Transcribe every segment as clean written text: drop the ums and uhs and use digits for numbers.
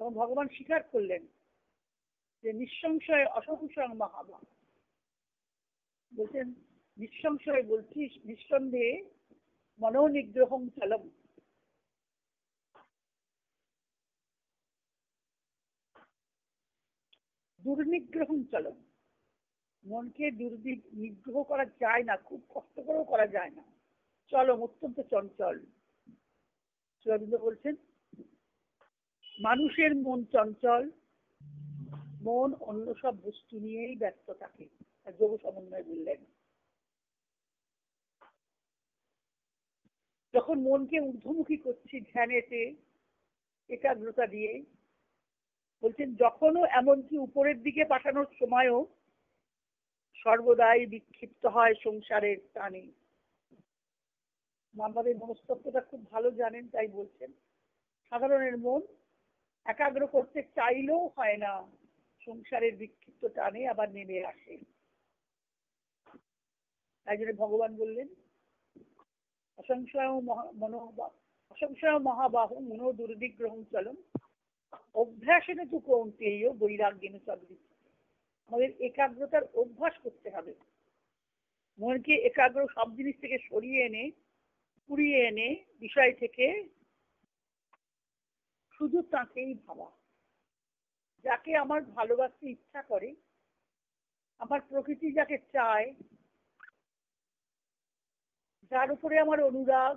তখন ভগবান স্বীকার করলেন যে নিঃসংশয় অসংশয় মহাবা, বলছেন নিঃসংশয় বলছিস, নিঃসন্দেহে মনোনিগ্রহং চলম, দুর্নিগ্রহং চলম, মনকে নিগ্রহ করা যায় না, খুব কষ্ট করেও করা যায় না, চলম অত্যন্ত চঞ্চল। শ্রীঅরবিন্দ বলছেন মানুষের মন চঞ্চল, মন অন্য সব বস্তু নিয়েই ব্যস্ত থাকে। যোগ সমন্বয় বললেন যখন মনকে ঊর্ধ্বমুখী করছি ধ্যানেতে একাগ্রতা দিয়ে, বলছেন যখনও এমনকি উপরের দিকে পাঠানোর সময়ও সর্বদাই বিক্ষিপ্ত হয় সংসারের টানে। আমাদের মনস্তত্ত্বটা খুব ভালো জানেন, তাই বলছেন সাধারণের মন একাগ্র করতে চাইলেও হয় না, সংসারের বিক্ষিপ্ত টানে আবার নেমে আসে। তাই জন্য ভগবান বললেন অসংশয় মহাবাহু মনো দুর্নিগ্রহং চলম অভ্যাসেন তু কৌন্তেয় বৈরাগ্যেন সদৃশ। আমাদের একাগ্রতার অভ্যাস করতে হবে, মনকে একাগ্র সব জিনিস থেকে সরিয়ে এনে পুড়িয়ে এনে বিষয় থেকে শুধু তাকেই ভাবা, যাকে আমার ভালোবাসতে ইচ্ছা করে, আমার প্রকৃতি যাকে চায়, যার উপরে আমার অনুরাগ,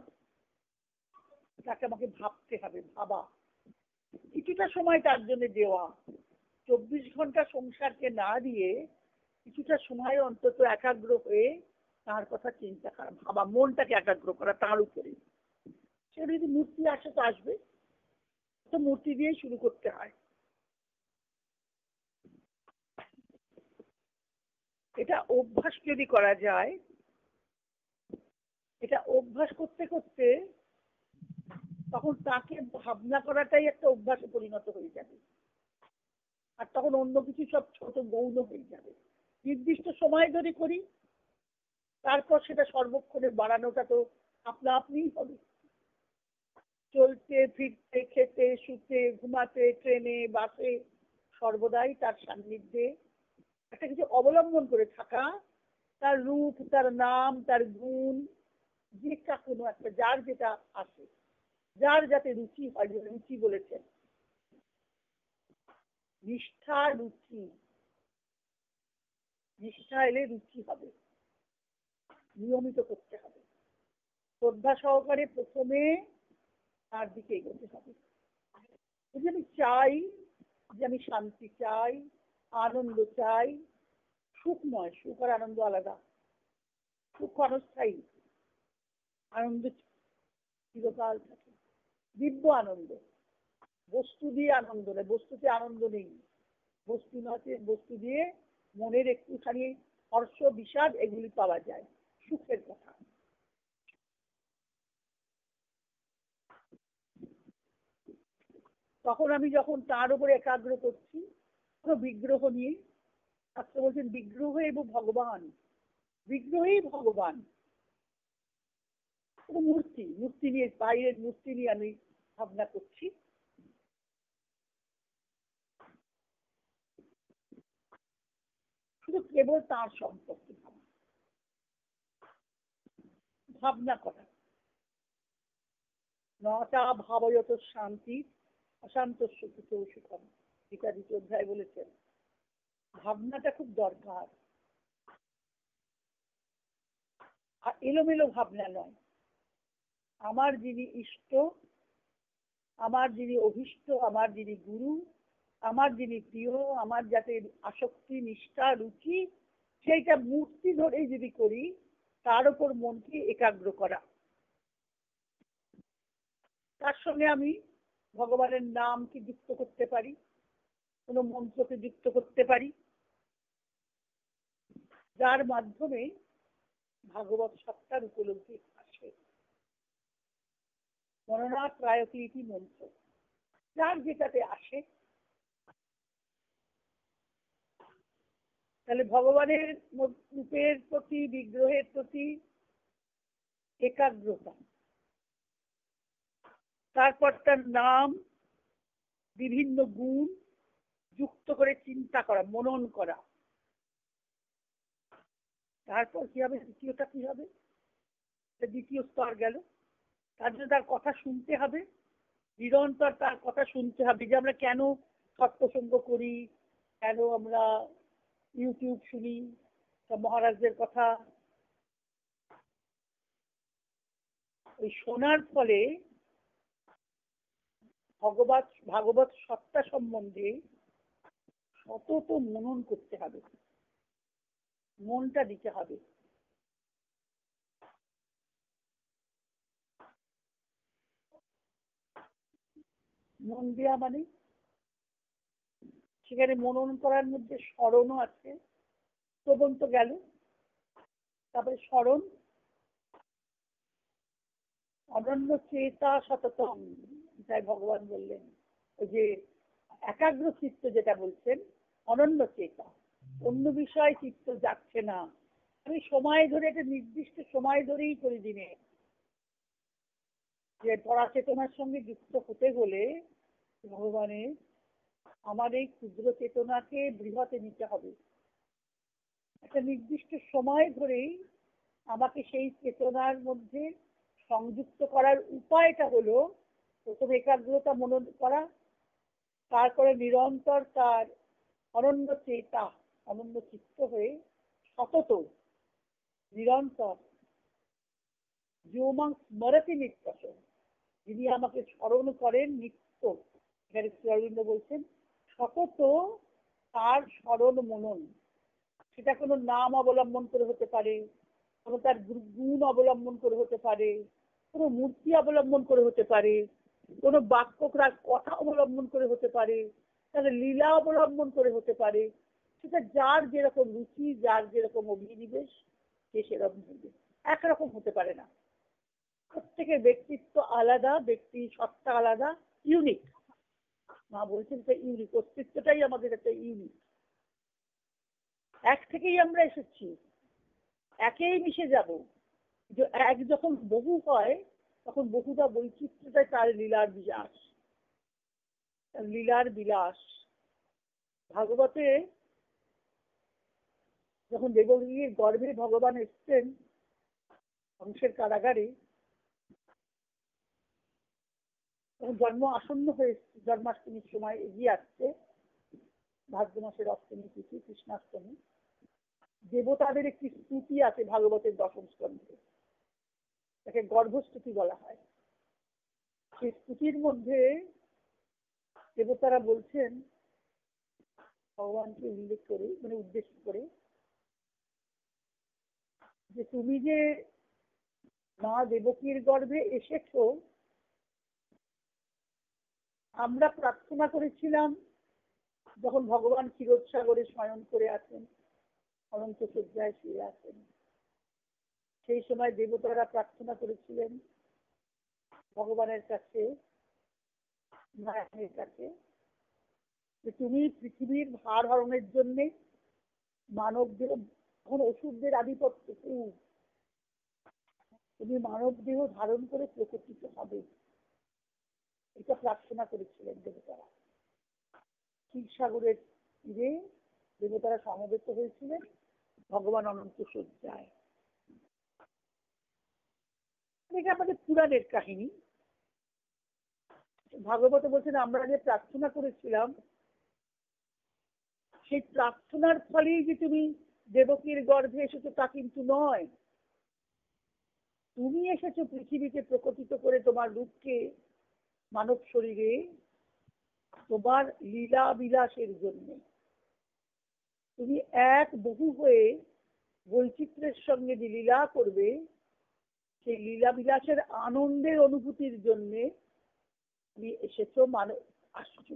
তাকে আমাকে ভাবতে হবে। ভাবা কিছুটা সময় তার জন্য দেওয়া, 24 ঘন্টা সংসারকে না দিয়ে কিছুটা সময় অন্তত একাগ্র হয়ে তার কথা চিন্তা করা, ভাবা, মনটাকে একাগ্র করা তার উপরে। সে যদি মূর্তি আসে তো আসবে, তো মূর্তি দিয়ে শুরু করতে হয়। এটা অভ্যাস যদি করা যায়, এটা অভ্যাস করতে করতে তখন তাকে ভাবনা করাটাই একটা অভ্যাসে পরিণত হয়ে যাবে, আর তখন অন্য কিছু সব ছোট গৌণ হয়ে যাবে। নির্দিষ্ট সময় যদি করি, তারপর সেটা সর্বক্ষণে বাড়ানোটা তো আপনা আপনিই হবে। চলতে ফিরতে, খেতে শুতে ঘুমাতে, ট্রেনে বাসে সর্বদাই তার সান্নিধ্যে একটা কিছু অবলম্বন করে থাকা, তার রূপ, তার নাম, তার গুণ, যেটা কোনো একটা যার যেটা আসে, যার যাতে রুচি হয়, যে রুচি বলেছেন নিষ্ঠা রুচি, নিষ্ঠা এলে রুচি হবে, নিয়মিত করতে হবে, শ্রদ্ধা সহকারে প্রথমে তার দিকে এগোতে হবে। যদি আমি চাই যে আমি শান্তি চাই, আনন্দ চাই, সুখ নয়, সুখ আর আনন্দ আলাদা, সুখ ক্ষণস্থায়ী, আনন্দ চিরকাল থাকে, দিব্য আনন্দ, বস্তু দিয়ে আনন্দ নেই, বস্তুতে আনন্দ নেই, বস্তু নয়, বস্তু দিয়ে মনের একটুখানি হর্ষ বিষাদ এগুলি পাওয়া যায়, সুখের কথা। তখন আমি যখন তার উপরে একাগ্র করছি, কোনো বিগ্রহ নিয়ে, শাস্ত্র বলছেন বিগ্রহ এবং ভগবান, বিগ্রহই ভগবান, মূর্তি, মূর্তি নিয়ে, বাইরের মূর্তি নিয়ে আমি ভাবনা করছি, শুধু কেবল তার সম্পর্কে ভাবনা করা। নটা ভাবয়ত শান্তি অশান্ত সুখম, গীতা 2য় অধ্যায় বলেছেন ভাবনাটা খুব দরকার, আর এলোমেলো ভাবনা নয়। আমার যিনি ইষ্ট, আমার যিনি অভীষ্ট, আমার যিনি গুরু, আমার যিনি প্রিয়, আমার যাতে আসক্তি নিষ্ঠা রুচি, সেইটা মূর্তি ধরেই যদি করি, তার উপর মনকে একাগ্র করা। তার সঙ্গে আমি ভগবানের নামকে যুক্ত করতে পারি, কোনো মন্ত্রকে যুক্ত করতে পারি, যার মাধ্যমে ভাগবত সত্তার উপলব্ধি আসে। মননাথ রায়কীতি মন্ত্র, যার যেটাতে আসে। তাহলে ভগবানের রূপের প্রতি, বিগ্রহের প্রতি একাগ্রতা, তারপর তার নাম, বিভিন্ন গুণ যুক্ত করে চিন্তা করা, মনন করা। তারপর কি হবে? দ্বিতীয়টা কি হবে? দ্বিতীয় স্তর গেল। তার জন্য তার কথা শুনতে হবে, নিরন্তর তার কথা শুনতে হবে, যে আমরা কেন সৎসঙ্গ করি, কেন আমরা ইউটিউব শুনি মহারাজদের কথা। ওই শোনার ফলে ভাগবত সত্তা সম্বন্ধে সতত মনন করতে হবে, মনটা দিতে হবে। মন দেওয়া মানে সেখানে মনন করার মধ্যে স্মরণও আছে। শ্রবণ তো গেল, তারপরে স্মরণ। অনন্য চেতা সততম, তাই ভগবান বললেন। ওই যে একাগ্র চিত্ত যেটা বলছেন, অনন্য চেতা, অন্য বিষয় চিত্ত যাচ্ছে না। আমি সময় ধরে, একটা নির্দিষ্ট সময় ধরেই করি দিনে, যে পড়া চেতনার সঙ্গে যুক্ত হতে হলে ভগবানের আমার এই ক্ষুদ্র চেতনাকে বৃহতে নিতে হবে। একটা নির্দিষ্ট সময় ধরেই আমাকে সেই চেতনার মধ্যে সংযুক্ত করার উপায়টা হলো প্রথমে একাগ্রতা মনন করা, তারপরে নিরন্তর তার অনন্য চেতা, অনন্য চিত্ত হয়ে সতত নিরন্তর যোমাং স্মরতি নিত্যস, যিনি আমাকে স্মরণ করেন নিত্য। এখানে শ্রী অরবিন্দ বলছেন সতত তার স্মরণ মনন। সেটা কোনো নাম অবলম্বন করে হতে পারে, কোনো তার গুণ অবলম্বন করে হতে পারে, কোনো মূর্তি অবলম্বন করে হতে পারে, কোনো বাক্যক্রার কথা অবলম্বন করে হতে পারে, তাদের লীলা অবলম্বন করে হতে পারে। সেটা যার যেরকম রুচি, যার যেরকম অভিনিবেশ, সে সেরকম হবে, একরকম হতে পারে না। প্রত্যেকের ব্যক্তিত্ব আলাদা, ব্যক্তি সত্তা আলাদা, ইউনিক। মা বলছেন যে ইউনিক, অস্তিত্বটাই আমাদের একটা ইউনিক। এক থেকেই আমরা এসেছি, একেই মিশে যাব। এক যখন বহু হয় তখন বহুটা বৈচিত্র্যটাই তার লীলার বিলাস, লীলার বিলাস। ভাগবতে যখন দেবকীর গর্ভে ভগবান এসছেন কংসের কারাগারে, তখন জন্ম আসন্ন হয়ে, জন্মাষ্টমীর সময় এগিয়ে আসছে, ভাদ্র মাসের অষ্টমী তিথি, কৃষ্ণাষ্টমী। দেবতাদের একটি স্তুতি আছে ভাগবতের দশম স্কন্ধে, তাকে গর্ভস্তুতি বলা হয়। সেই স্তুতির মধ্যে দেবতারা বলছেন ভগবানকে উল্লেখ করে, মানে উদ্দেশ্য করে, যে তুমি যে মা দেবকীর গর্ভে এসেছো, আমরা প্রার্থনা করেছিলাম যখন ভগবান ক্ষীরোদসাগরে শয়ন করে আছেন, অনন্ত শয্যায় শুয়ে আছেন, সেই সময় দেবতারা প্রার্থনা করেছিলেন ভগবানের কাছে, নারায়ণের কাছে, যে তুমি পৃথিবীর ভার হরণের জন্য মানব দেহ, তখন অসুরদের আধিপত্য খুব, তুমি মানব দেহ ধারণ করে প্রকটিত হবে, এটা প্রার্থনা করেছিলেন দেবতারা। ক্ষীরসাগরের তীরে দেবতারা সমবেত হয়েছিলেন ভগবান অনন্ত শয্যায়। এটা আমাদের পুরাণের কাহিনী। ভাগবত বলছেন আমরা যে প্রার্থনা করেছিলাম, সেই প্রার্থনার ফলেই যে তুমি দেবকীর গর্ভে এসেছো তা কিন্তু নয়। তুমি এসেছো পৃথিবীতে প্রকটিত করে তোমার রূপকে মানব শরীরে, তোমার লীলা বিলাসের জন্য। তুমি এক বহু হয়ে বৈচিত্র্যের সঙ্গে যে লীলা করবে, সেই লীলা বিলাসের আনন্দের অনুভূতির জন্য তুমি এসেছো, আসছো।